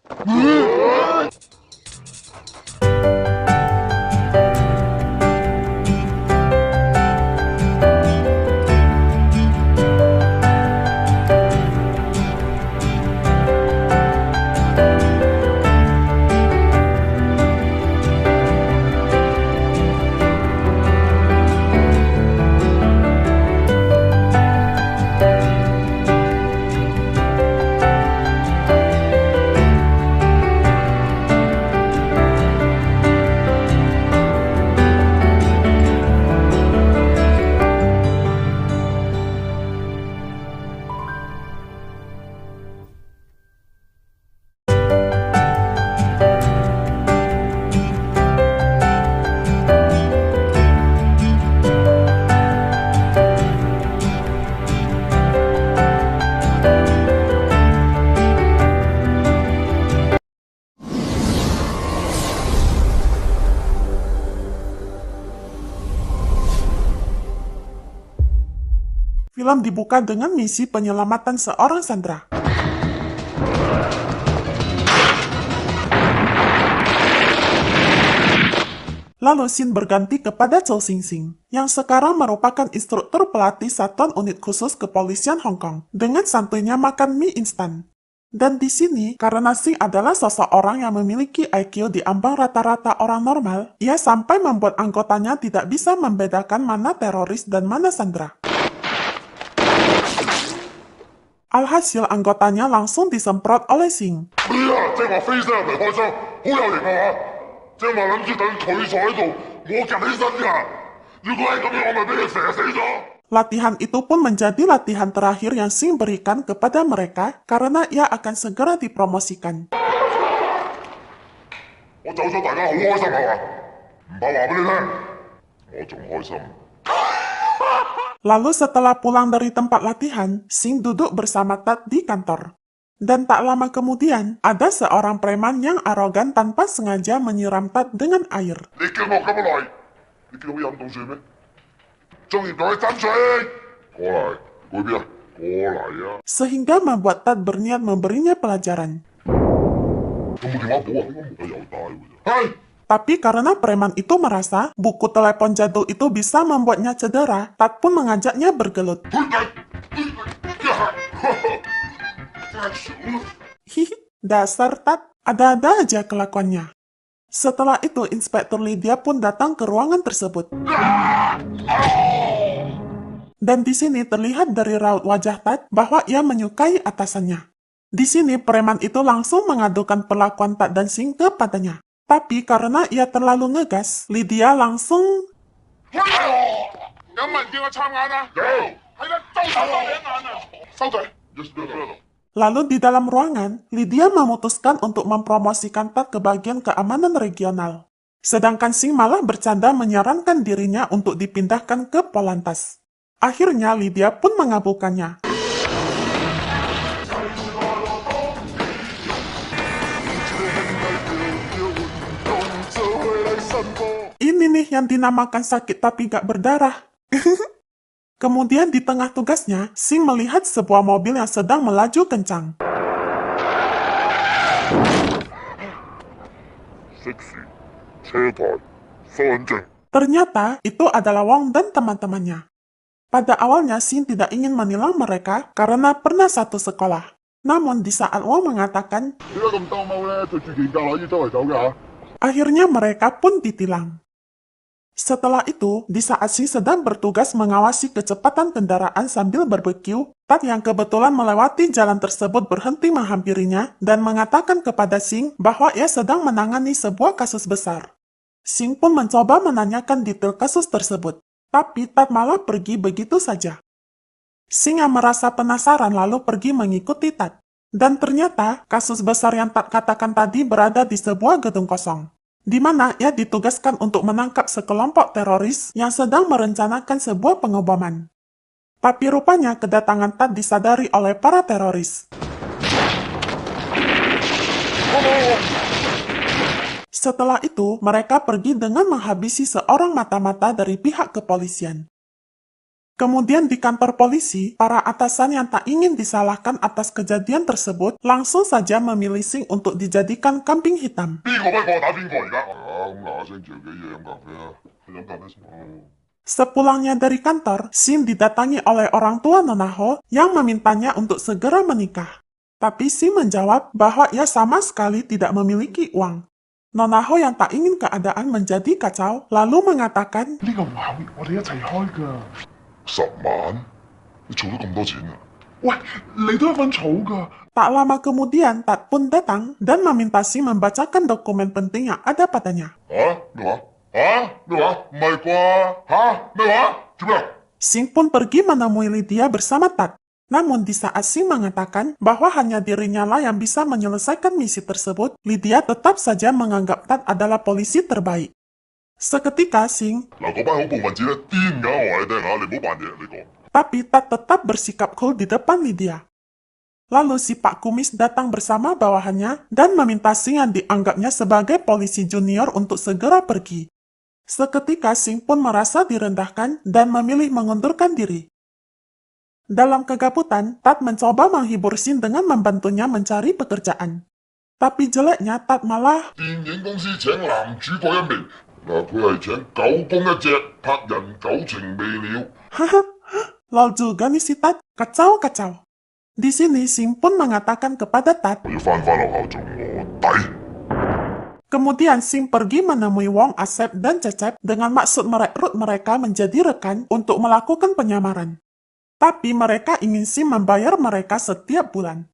film dibuka dengan misi penyelamatan seorang sandera. Lalu scene berganti kepada Chow Sing Sing, yang sekarang merupakan instruktur pelatih satuan unit khusus kepolisian Hong Kong, dengan santuinya makan mie instan. Dan di sini, karena Sing adalah seseorang yang memiliki IQ di ambang rata-rata orang normal, ia sampai membuat anggotanya tidak bisa membedakan mana teroris dan mana sandera. Alhasil anggotanya langsung disemprot oleh Sing. 咩啊？即係話飛身入嚟開槍，好有型啊嘛！即係話諗住等佢坐喺度，我趌起身㗎。如果係咁樣，我咪俾佢射死咗。 Latihan itu pun menjadi latihan terakhir yang Sing berikan kepada mereka karena ia akan segera dipromosikan. 我走咗，大家好開心係嘛？唔怕話俾你聽，我仲開心。 Lalu setelah pulang dari tempat latihan, Sing duduk bersama Tat di kantor. Dan tak lama kemudian, ada seorang preman yang arogan tanpa sengaja menyiram Tat dengan air. 你叫我咁耐，你叫我飲凍水咩？仲要同佢爭取？過嚟，去邊啊？過嚟啊！ Sehingga membuat Tat berniat memberinya pelajaran. 有冇電話簿啊？應該冇得有帶㗎咋。係。 Tapi karena preman itu merasa buku telepon jadul itu bisa membuatnya cedera, Tat pun mengajaknya bergelut. Hihi, dasar Tat, ada-ada aja kelakuannya. Setelah itu, Inspektur Lydia pun datang ke ruangan tersebut. Dan di sini terlihat dari raut wajah Tat bahwa ia menyukai atasannya. Di sini, preman itu langsung mengadukan perlakuan Tat dan Sing kepadanya. Tapi karena ia terlalu ngegas, Lydia langsung... 有冇人叫我插眼啊？有，係啦，周手你一眼啊！收嘴。Lalu di dalam ruangan, Lydia memutuskan untuk mempromosikan Tat ke bagian keamanan regional. Sedangkan Sing malah bercanda menyarankan dirinya untuk dipindahkan ke Polantas. Akhirnya Lydia pun mengabulkannya. Ini nih yang dinamakan sakit tapi gak berdarah. Kemudian di tengah tugasnya, Sing melihat sebuah mobil yang sedang melaju kencang. Ternyata itu adalah Wong dan teman-temannya. Pada awalnya Sing tidak ingin menilang mereka karena pernah satu sekolah. Namun di saat Wong mengatakan, akhirnya mereka pun ditilang. Setelah itu, di saat Sing sedang bertugas mengawasi kecepatan kendaraan sambil barbeque, Tat yang kebetulan melewati jalan tersebut berhenti menghampirinya dan mengatakan kepada Sing bahwa ia sedang menangani sebuah kasus besar. Sing pun mencoba menanyakan detail kasus tersebut, tapi Tat malah pergi begitu saja. Sing yang merasa penasaran lalu pergi mengikuti Tat. Dan ternyata, kasus besar yang Tat katakan tadi berada di sebuah gedung kosong, di mana ia ditugaskan untuk menangkap sekelompok teroris yang sedang merencanakan sebuah pengeboman. Tapi rupanya kedatangan Tat disadari oleh para teroris. Setelah itu, mereka pergi dengan menghabisi seorang mata-mata dari pihak kepolisian. Kemudian di kantor polisi, para atasan yang tak ingin disalahkan atas kejadian tersebut langsung saja memilih Sing untuk dijadikan kambing hitam. Sepulangnya dari kantor, Sing didatangi oleh orang tua Nona Ho yang memintanya untuk segera menikah. Tapi Sing menjawab bahwa ia sama sekali tidak memiliki uang. Nona Ho yang tak ingin keadaan menjadi kacau, lalu mengatakan, 10萬？你儲咗咁多錢啊？ Tak lama kemudian, Tat pun datang dan meminta Sing membacakan dokumen penting yang ada padanya. Sing pun pergi menemui Lydia bersama Tat. Namun di saat Sing mengatakan bahwa hanya dirinya lah yang bisa menyelesaikan misi tersebut, Lydia tetap saja menganggap Tat adalah polisi terbaik. Seketika Sing, tapi Tat tetap bersikap cool di depan Lydia. Lalu si Pak Kumis datang bersama bawahannya dan meminta Sing yang dianggapnya sebagai polisi junior untuk segera pergi. Seketika Sing pun merasa direndahkan dan memilih mengundurkan diri. Dalam kegabutan, Tat mencoba menghibur Sing dengan membantunya mencari pekerjaan. Tapi jeleknya Tat malah... Haha, lol juga nih si Tat, kacau-kacau. Di sini Sing pun mengatakan kepada Tat. 要翻返學校做卧底。 Kemudian Sing pergi menemui Wong, Asep, dan Cecep dengan maksud merekrut mereka menjadi rekan untuk melakukan penyamaran. Tapi mereka ingin Sing membayar mereka setiap bulan.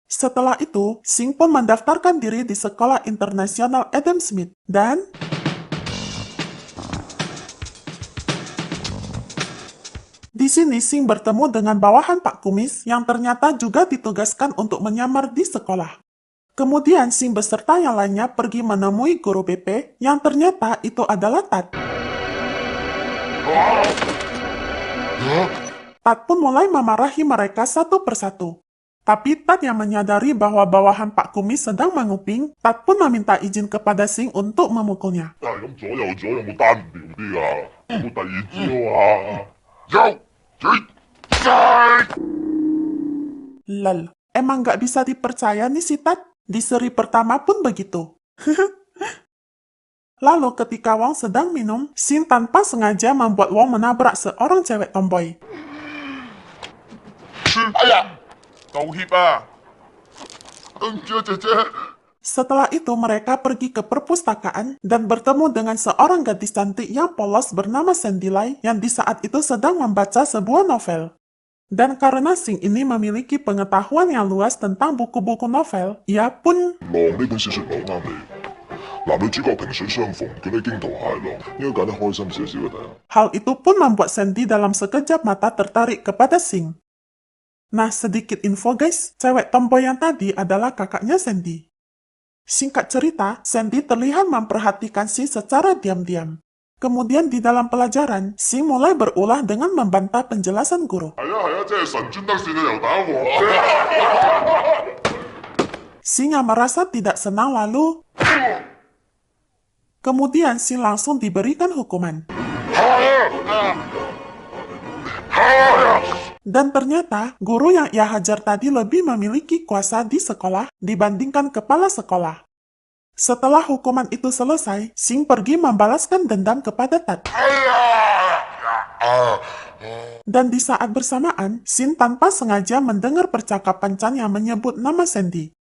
Setelah itu, Sing pun mendaftarkan diri di Sekolah Internasional Adam Smith dan di sini Sing bertemu dengan bawahan Pak Kumis yang ternyata juga ditugaskan untuk menyamar di sekolah. Kemudian Sing beserta yang lainnya pergi menemui guru BP yang ternyata itu adalah Tat. Tat pun mulai memarahi mereka satu persatu. Tapi Tat yang menyadari bahwa bawahan Pak Kumis sedang menguping, Tat pun meminta izin kepada Sing untuk memukulnya. 咁左右咗有冇單調啲啊？有冇第二招啊？有，Lel, emang gak bisa dipercaya nih si Tat? Di seri pertama pun begitu. Lalu ketika Wong sedang minum, Sing tanpa sengaja membuat Wong menabrak seorang cewek tomboy. 哎呀，道歉啊！對唔住啊，姐姐。 Setelah itu mereka pergi ke perpustakaan dan bertemu dengan seorang gadis cantik yang polos bernama Sandilai yang di saat itu sedang membaca sebuah novel. Dan karena Sing ini memiliki pengetahuan yang luas tentang buku-buku novel, ia pun 狼呢本小説唔係好啱你。男女主角萍水相逢，叫你驚濤駭浪，應該揀得開心少少嘅第一。 hal itu pun membuat Sandy dalam sekejap mata tertarik kepada Sing. Nah, sedikit info guys, cewek tomboy yang tadi adalah kakaknya Sandy. Singkat cerita, Sandy terlihat memperhatikan Sing secara diam-diam. Kemudian di dalam pelajaran, Sing mulai berulah dengan membantah penjelasan guru. 係啊，即係神專登算你又打我。 Sing yang merasa tidak senang lalu... Kemudian Sing langsung diberikan hukuman. Dan ternyata, guru yang ia hajar tadi lebih memiliki kuasa di sekolah dibandingkan kepala sekolah. Setelah hukuman itu selesai, Sing pergi membalaskan dendam kepada Tat. Dan di saat bersamaan, Sing tanpa sengaja mendengar percakapan Chan yang menyebut nama Sandy.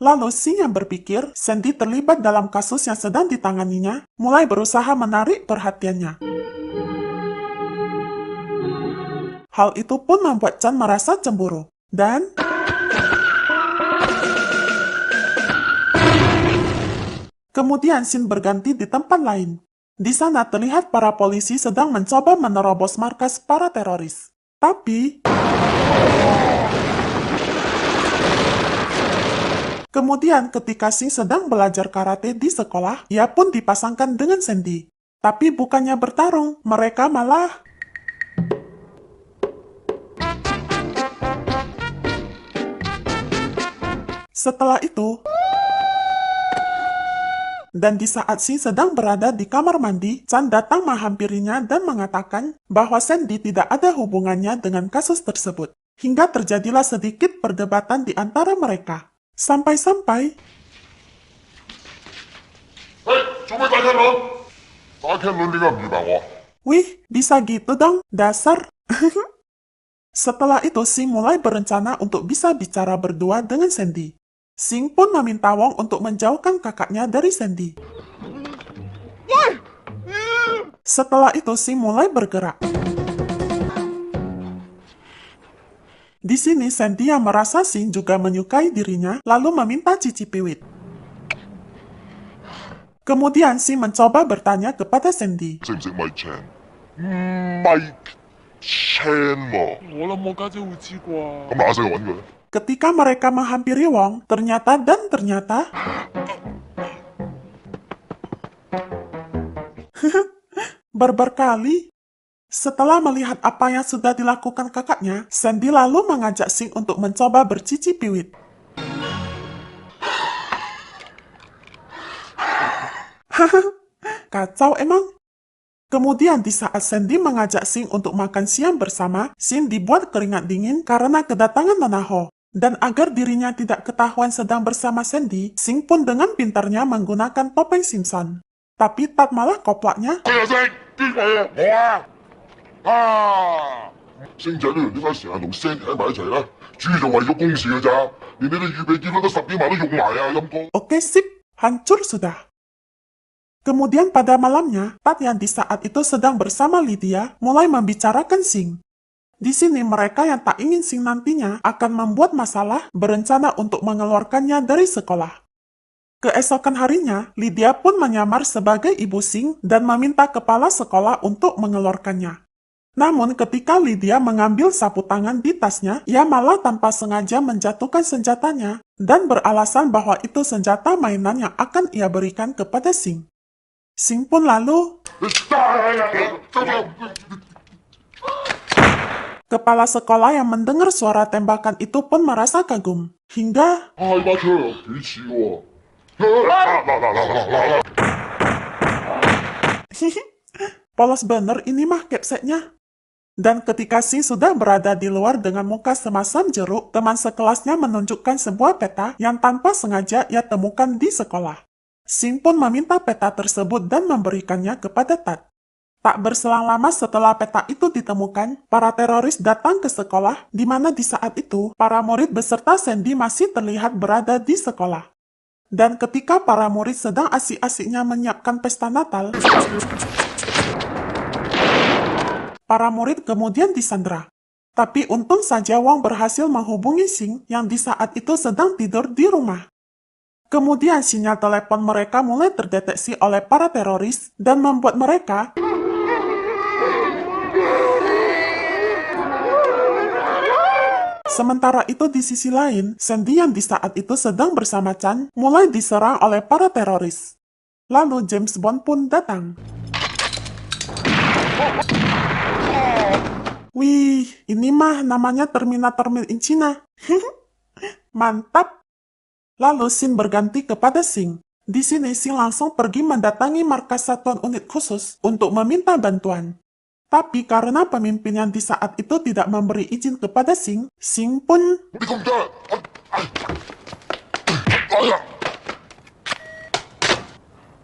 Lalu Sing yang berpikir Sandy terlibat dalam kasus yang sedang ditanganinya, mulai berusaha menarik perhatiannya. Hal itu pun membuat Chan merasa cemburu. Dan kemudian scene berganti di tempat lain. Di sana terlihat para polisi sedang mencoba menerobos markas para teroris. Tapi kemudian ketika Sing sedang belajar karate di sekolah, ia pun dipasangkan dengan Sandy. Tapi bukannya bertarung, mereka malah... Setelah itu, dan di saat Sing sedang berada di kamar mandi, Chan datang menghampirinya dan mengatakan bahwa Sandy tidak ada hubungannya dengan kasus tersebut. Hingga terjadilah sedikit perdebatan di antara mereka. Sampai-sampai... 做咩打茄輪？打茄輪點解唔預白我？ Wih, bisa gitu dong, dasar. Setelah itu, Sing mulai berencana untuk bisa bicara berdua dengan Sandy. Sing pun meminta Wong untuk menjauhkan kakaknya dari Sandy. Setelah itu, Sing mulai bergerak. Di sini, Sandy yang merasa Sing juga menyukai dirinya, lalu meminta cicipi wit. Kemudian, Sing mencoba bertanya kepada Sandy. 識唔識 Mike Chan？Mike Chan 喎，我諗我家姐會知啩。咁馬上去揾佢。 Ketika mereka menghampiri Wong, ternyata berberkali. Setelah melihat apa yang sudah dilakukan kakaknya, Sandy lalu mengajak Sing untuk mencoba bercicipi wit. Kacau emang. Kemudian di saat Sandy mengajak Sing untuk makan siang bersama, Sing dibuat keringat dingin karena kedatangan Nona Ho. Dan agar dirinya tidak ketahuan sedang bersama Sandy, Sing pun dengan pintarnya menggunakan topeng Simpson. Tapi Tat malah koplaknya. 佢又識邊個啊？我啊！啊！星仔呢點解成日同 Sandy 喺埋一齊呢？主要就為咗公事嘅咋，連你哋預備結婚得10幾萬都用埋啊，陰公。Oke sip, hancur sudah. Kemudian pada malamnya, Tat yang di saat itu sedang bersama Lydia mulai membicarakan Sing. Di sini mereka yang tak ingin Sing nantinya akan membuat masalah berencana untuk mengeluarkannya dari sekolah. Keesokan harinya, Lydia pun menyamar sebagai ibu Sing dan meminta kepala sekolah untuk mengeluarkannya. Namun ketika Lydia mengambil sapu tangan di tasnya, ia malah tanpa sengaja menjatuhkan senjatanya dan beralasan bahwa itu senjata mainan yang akan ia berikan kepada Sing. Sing pun lalu... Kepala sekolah yang mendengar suara tembakan itu pun merasa kagum. Hingga... Polos bener ini mah kepseknya. Dan ketika Sing sudah berada di luar dengan muka semasam jeruk, teman sekelasnya menunjukkan sebuah peta yang tanpa sengaja ia temukan di sekolah. Sing pun meminta peta tersebut dan memberikannya kepada Tat. Tak berselang lama setelah peta itu ditemukan, para teroris datang ke sekolah, di mana di saat itu, para murid beserta Sandy masih terlihat berada di sekolah. Dan ketika para murid sedang asik-asiknya menyiapkan pesta Natal, para murid kemudian disandra. Tapi untung saja Wong berhasil menghubungi Sing yang di saat itu sedang tidur di rumah. Kemudian sinyal telepon mereka mulai terdeteksi oleh para teroris dan membuat mereka Sementara itu di sisi lain, Sandy yang di saat itu sedang bersama Chan mulai diserang oleh para teroris. Lalu James Bond pun datang. Wih, ini mah namanya Terminator Made in China. Mantap. Lalu Shin berganti kepada Sing. Di sini Sing langsung pergi mendatangi markas satuan unit khusus untuk meminta bantuan. Tapi karena pemimpin yang di saat itu tidak memberi izin kepada Sing, Sing pun...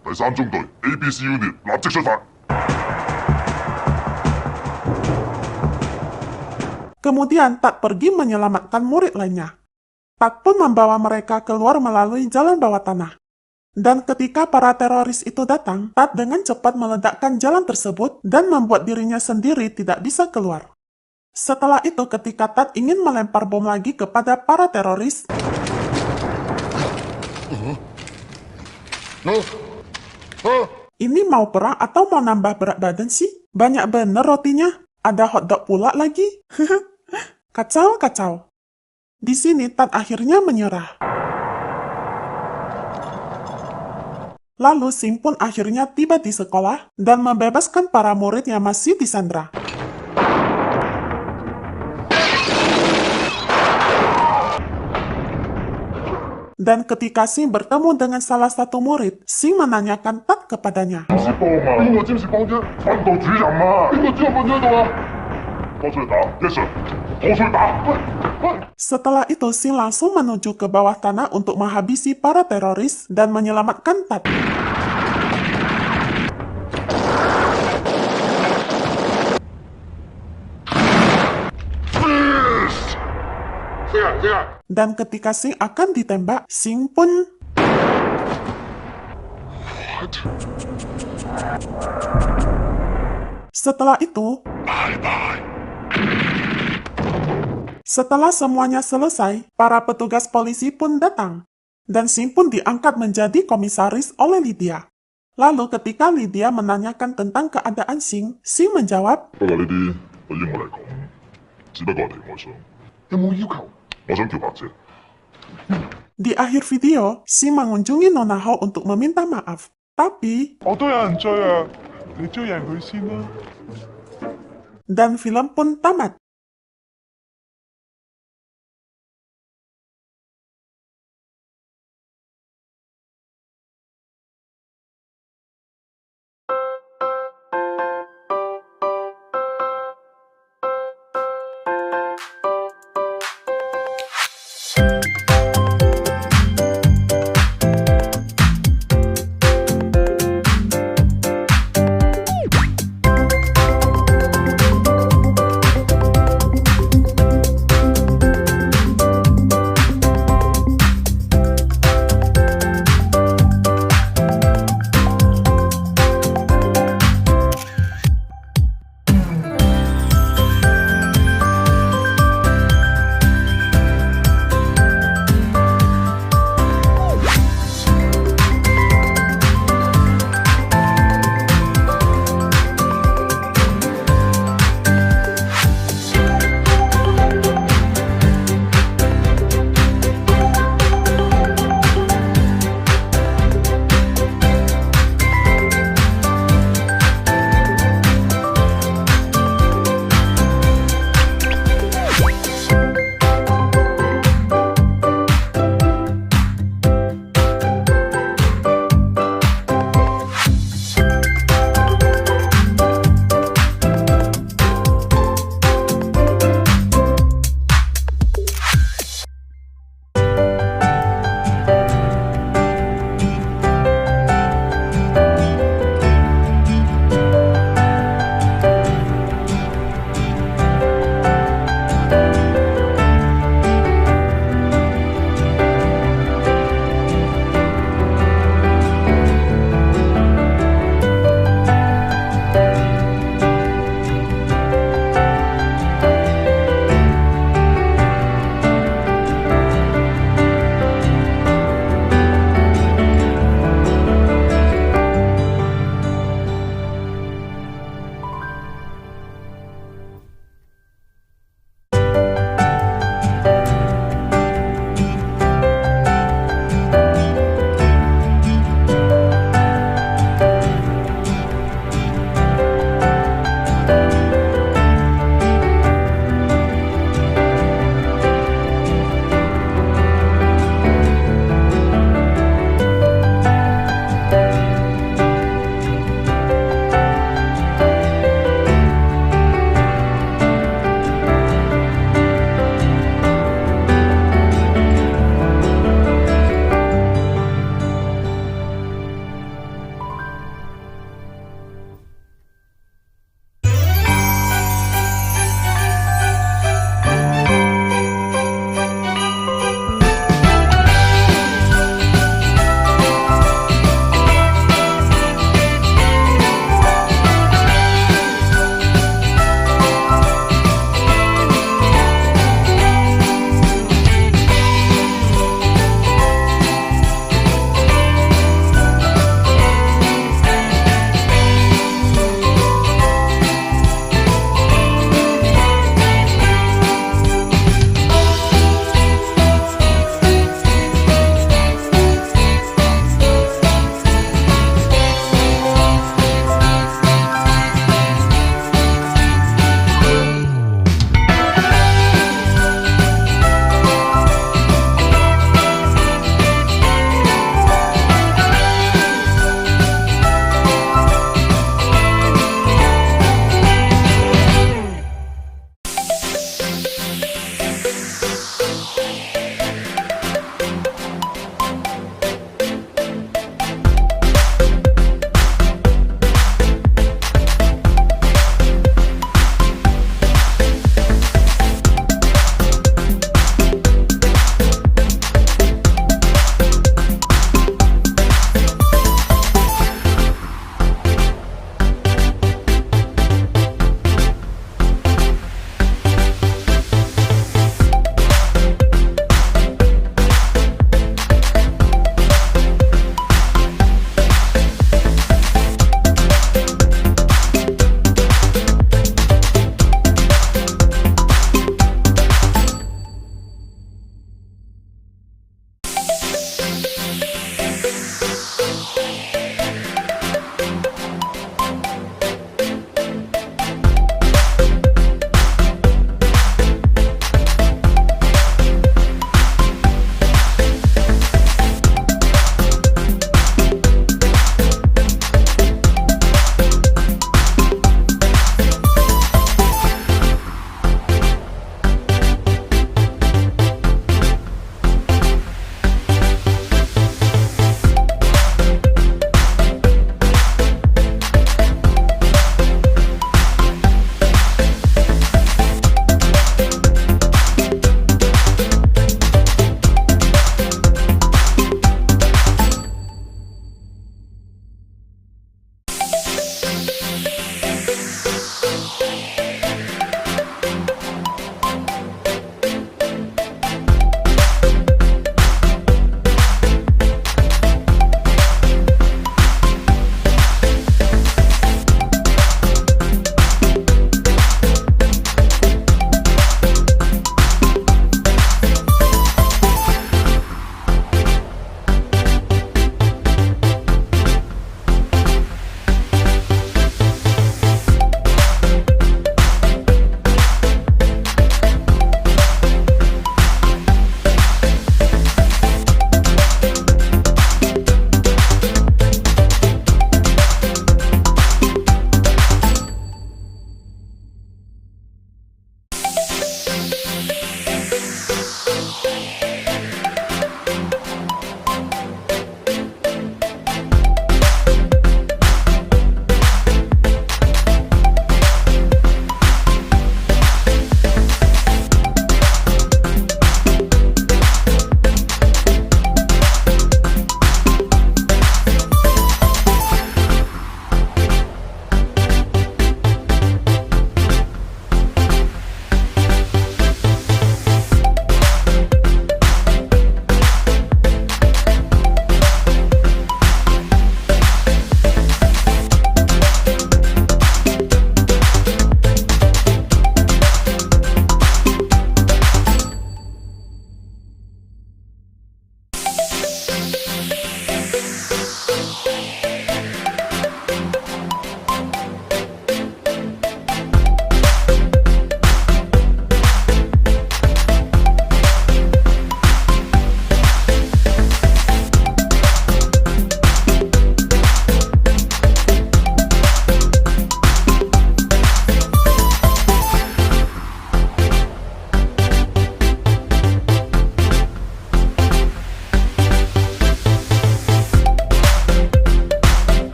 第三中隊 ABC Unit 立即出發。 Kemudian Tat pergi menyelamatkan murid lainnya. Tat pun membawa mereka keluar melalui jalan bawah tanah. Dan ketika para teroris itu datang, Tat dengan cepat meledakkan jalan tersebut dan membuat dirinya sendiri tidak bisa keluar. Setelah itu ketika Tat ingin melempar bom lagi kepada para teroris, ini mau perang atau mau nambah berat badan sih? Banyak bener rotinya. Ada hotdog pula lagi. Kacau. Di sini Tat akhirnya menyerah. Lalu Sing pun akhirnya tiba di sekolah dan membebaskan para murid yang masih disandra. Dan ketika Sing bertemu dengan salah satu murid, Sing menanyakan Tat kepadanya. Setelah itu, Sing langsung menuju ke bawah tanah untuk menghabisi para teroris dan menyelamatkan Tat. Dan ketika Sing akan ditembak, Sing pun... Setelah itu... Setelah semuanya selesai, para petugas polisi pun datang. Dan Sing pun diangkat menjadi komisaris oleh Lydia. Lalu ketika Lydia menanyakan tentang keadaan Sing, Sing menjawab, Di akhir video, Sing mengunjungi Nona Hao untuk meminta maaf. Tapi... Dan film pun tamat.